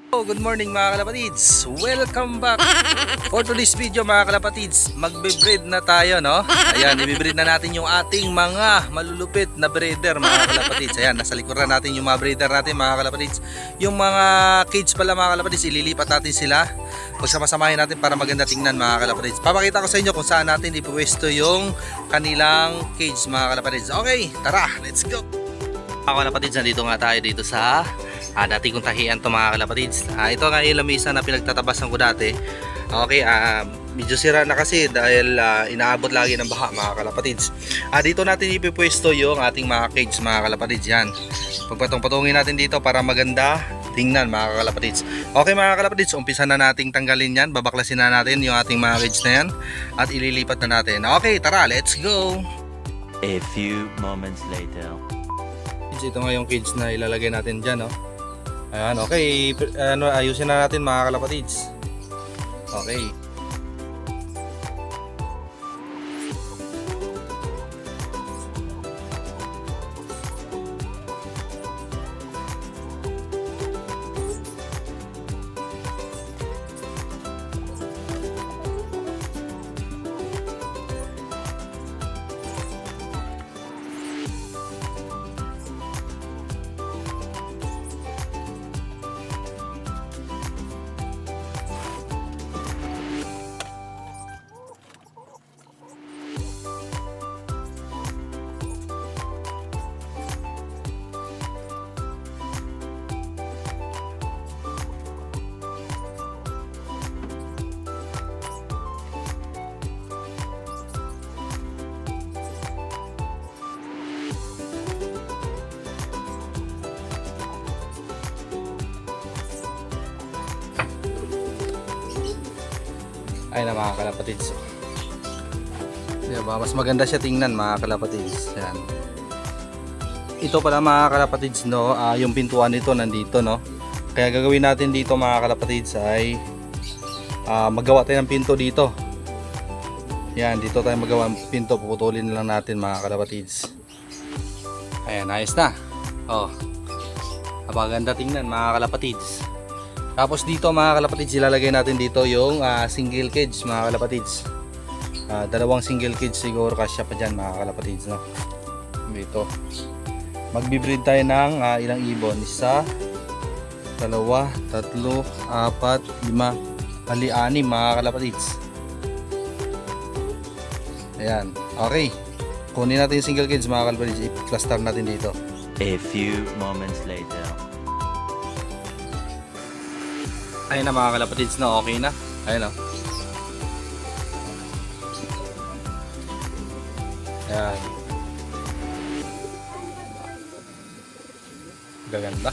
Good morning mga kalapatids, welcome back. For today's video mga kalapatids, magbe-breed na tayo, no? Ayan, i-breed na natin yung ating mga malulupit na breeder mga kalapatids. Ayan, nasa likuran natin yung mga breeder natin mga kalapatids. Yung mga cage pala mga kalapatids, ililipat natin sila. Pagsama-samahin natin para maganda tingnan mga kalapatids. Papakita ko sa inyo kung saan natin ipwesto yung kanilang cage mga kalapatids. Okay, tara, let's go. Mga kalapatids, nandito nga tayo dito sa dati kong tahian to mga kalapatids. Ito nga yung lamisa na pinagtatabasan ko dati. Okay, medyo sira na kasi dahil inaabot lagi ng baha mga kalapatids. Dito natin ipipwesto yung ating mga cage mga kalapatids. Yan, pagpatong-patungin natin dito para maganda tingnan mga kalapatids. Okay mga kalapatids, umpisa na nating tanggalin yan. Babaklasin na natin yung ating mga cage na yan at ililipat na natin. Okay, tara, let's go. A few moments later. Ito nga yung cage na ilalagay natin dyan, no? Ayan, okay. Ayusin na natin mga kalapatids. Okay. Ayun na mga kalapatids. Diba? Mas maganda siya tingnan mga kalapatids. Yan. Ito pala mga kalapatids, no, yung pintuan nito nandito, no. Kaya gagawin natin dito mga kalapatids ay maggawa tayo ng pinto dito. Yan, dito tayo magawa ng pinto. Puputulin na lang natin mga kalapatids. Ayan, ayos na. Oh, maganda tingnan mga kalapatids. Tapos dito mga kalapatids, ilalagay natin dito yung single cage mga kalapatids. Dalawang single cage siguro kasya pa dyan mga kalapatids, no? Dito magbibreed tayo ng ilang ibon. 1, 2, 3, 4, 5, 6 mga kalapatids. Ayan, okay. Kunin natin yung single cage mga kalapatids, i-cluster natin dito. A few moments later. Ayun na mga kalapatids, na okay na. Ayun o. Ayan. Gaganda.